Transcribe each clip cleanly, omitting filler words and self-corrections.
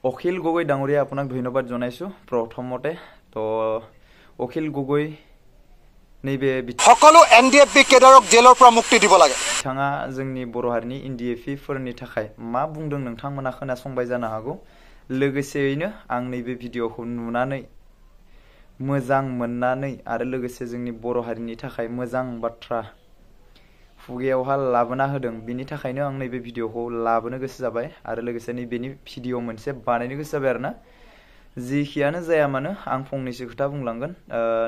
অখিল গগৈ ডাঙৰীয়া আপোনাক ধন্যবাদ জনাইছো প্ৰথমতে তো অখিল গগৈ नैबे সকলো एनडीएफबी केडारक जेलर পৰা मुक्ति দিব লাগে बिथाङा जोंनि बर' हारिनि एनडीएफबी फोरनि थाखाय मा बुंदों नोंथांमोना खोनासंबाय जानो हागौ लोगोसेयैनो आं नैबे भिडिअखौ नुनानै मोजां मोननानै आरो लोगोसे जोंनि बर' हारिनि थाखाय मोजां बाथ्रा खुगायावहा लाबोना होदों बिनि थाखायनो आं नैबे भिडिअखौ लाबोनो गोसो जाबाय आरो लोगोसे नैबेनि भिडिअ मोनसे बानायनो गोसो जाबाय आरोना जिखियानो जाया मानो आं फंनैसो खोथा बुंलांगोन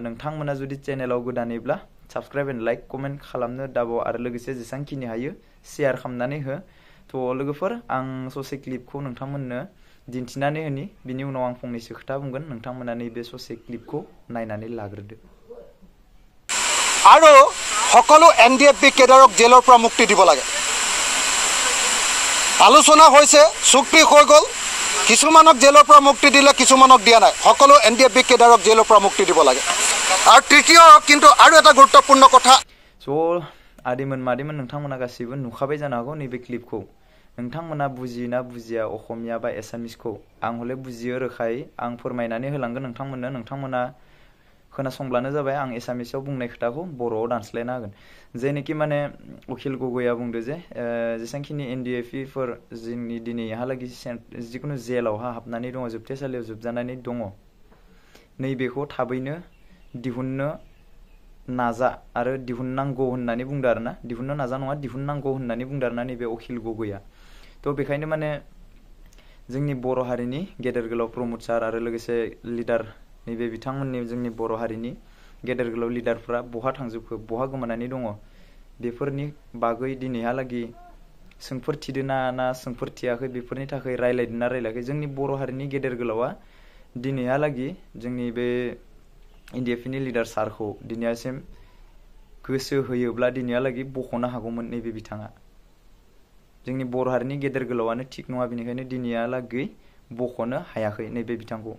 नोंथांमोना जुदि चेनेलाव गोदानैब्ला साबस्क्राइब एन्ड लाइक कमेन्ट खालामनो दाबाव आरो लोगोसे जेसांखिनि हायो शेयार खालामनानै हो तो लोगोफोर आं ससे क्लिपखौ नोंथांमोननो दिन्थिनानै होनि बिनि उनाव आं फंनैसो खोथा बुंगोन नोंथांमोना नैबे ससे क्लिपखौ नायनानै लाग्रोदो आरो সকলো एनडीएफबी केडारक जेलर পৰা मुक्ति দিব লাগে আলোচনা হৈছে চুক্তি হৈ গল কিছুমানক জেলৰ পৰা মুক্তি দিলে কিছুমানক দিয়া নাই সকলো এনডিএফবি কেডাৰক জেলৰ পৰা মুক্তি দিব লাগে আৰু তৃতীয় কিন্তু আৰু এটা গুৰুত্বপূৰ্ণ কথা সো आदिमोन मादिमोन नोंथांमोना गासिबो नुखाबाय जानो हागौ नैबे क्लिपखौ नोंथांमोना बुजिना बुजिया असमिया बा एसामिसखौ आं हले बुजियो रोखायै आं फोरमायनानै होलांगोन नोंथांमोना खोनासंब्लानो जाबाय आं एसामिसाव बुंनाय खोथाखौ बर'आव दानस्लायना होगोन जेनेखि माने अखिल गगैया बुंदो जे जेसांखिनि एनडीएफबी फोर जोंनि दिनैहालागै जिखुनु जेलावहा हाबनानै दङ जोबथेसालियाव जोबजानानै दङ नैबेखौ थाबैनो दिहुननो नाजा आरो दिहुननांगौ होननानै बुंदो आरोना दिहुननो नाजा नङा दिहुननांगौ होननानै बुंदो आरोना नैबे अखिल गगैया तो बेखायनो माने जोंनि बर' हारिनि गेदेर गोलाव प्रमद सार आरो लोगोसे लिडार नैबे बिथांमोननि जोंनि बर' हारिनि गेदेर गोलाव लिडारफोरा बहा थांजोबखो बहा गोमानानै दङ बेफोरनि बागै दिनैहालागै सोंफोरथिदोना ना सोंफोरथियाखै बेफोरनि थाखाय रायलायदोना रायलायाखै जोंनि बर' हारिनि गेदेर गोलावा दिनैहालागै जोंनि बे एनडीएफबीनि लिडार सारखौ दिनैसिम गोसो होयोब्ला दिनैहालागै बख'नो हागौमोन नैबे बिथाङा जोंनि बर' हारिनि गेदेर गोलावानो थिग नङा बेनिखायनो दिनैहालागै बख'नो हायाखै नैबे बिथांखौ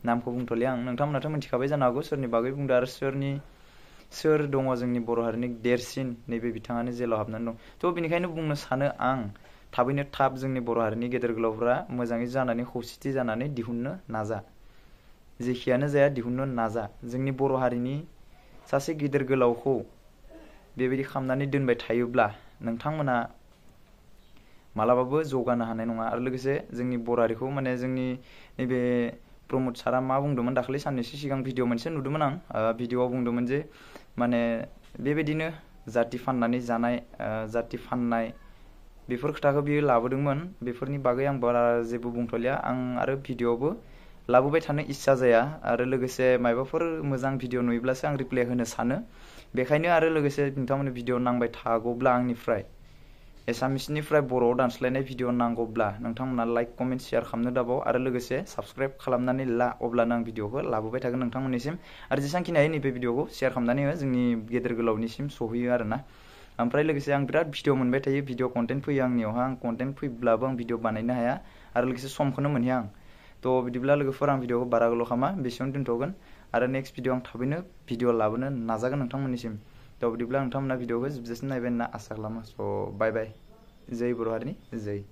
नामखौ बुंथ'लिया आं नोंथांमोनाथ' मिथिखाबाय जानो हागौ सोरनि बागै बुंदो आरो सोर दङ जोंनि बर' हारिनि देरसिन नैबे बिथाङानो जेलाव हाबनानै दं थ' बेनिखायनो बुंनो सानो आं थाबैनो थाब जोंनि बर' हारिनि गेदेर गोलावफोरा मोजाङै जानानै खौसेथि जानानै दिहुननो नाजा जेखियानो जाया दिहुननो नाजा जोंनि बर' हारिनि सासे गिदिर गोलावखौ बेबायदि खालामनानै दोनबाय थायोब्ला नोंथांमोना मालाबाबो जौगानो हानाय नङा आरो लोगोसे जोंनि बर' हारिखौ माने जोंनि नैबे प्रमद सारा मा बुंदोंमोन दाखालि साननैसो सिगां भिडिअ मोनसे नुदोंमोन आं भिडिअआव बुंदोंमोन जे माने बेबायदिनो जाति फाननानै जानाय जाति फाननाय बेफोर खोथाखौ बियो लाबोदोंमोन बेफोरनि बागै आं बारा जेबो बुंथ'लिया आं आरो भिडिअआवबो लाबोबाय थानो इच्छा जाया आरो लोगोसे मायबाफोर मोजां भिडिअ नुयोब्लासो आं रिप्लाय होनो सानो बेखायनो आरो लोगोसे नोंथांमोननि भिडिअ नांबाय थागौब्ला आंनिफ्राय एसामिसनिफ्राय बर'आव दानस्लायनाय भिडिअ नांगौब्ला नोंथांमोना लाइक कमेन्ट शेयार खालामनो दाबाव आरो लोगोसे साबस्क्राइब खालामनानै ला अब्लानो आं भिडिअखौ लाबोबाय थागोन नोंथांमोननिसिम आरो जेसांखिनि हायो नैबे भिडिअखौ शेयार खालामनानै हो जोंनि गेदेर गोलावनिसिम सहैयो आरोना ओमफ्राय लोगोसे आं बिराद भिडिअ मोनबाय थायो भिडिअ कन्टेन्ट फैयो आंनियावहा आं कन्टेन्ट फैब्लाबो आं भिडिअ बानायनो हाया आरो लोगोसे समखौनो मोनहैया आं तो बिदिब्ला लोगोफोर आं भिडिअखौ बारा गोलाव खालामा बेसेयावनो दोनथ'गोन आरो नेक्स्ट भिडिअ आं थाबैनो भिडिअ लाबोनो नाजागोन नोंथांमोननिसिम तो बिदिब्ला नोंथांमोना भिडिअखौ जोबजासिम नायबाय होनना आसा खालामो स' बाय बाय जय बर' हारिनि जय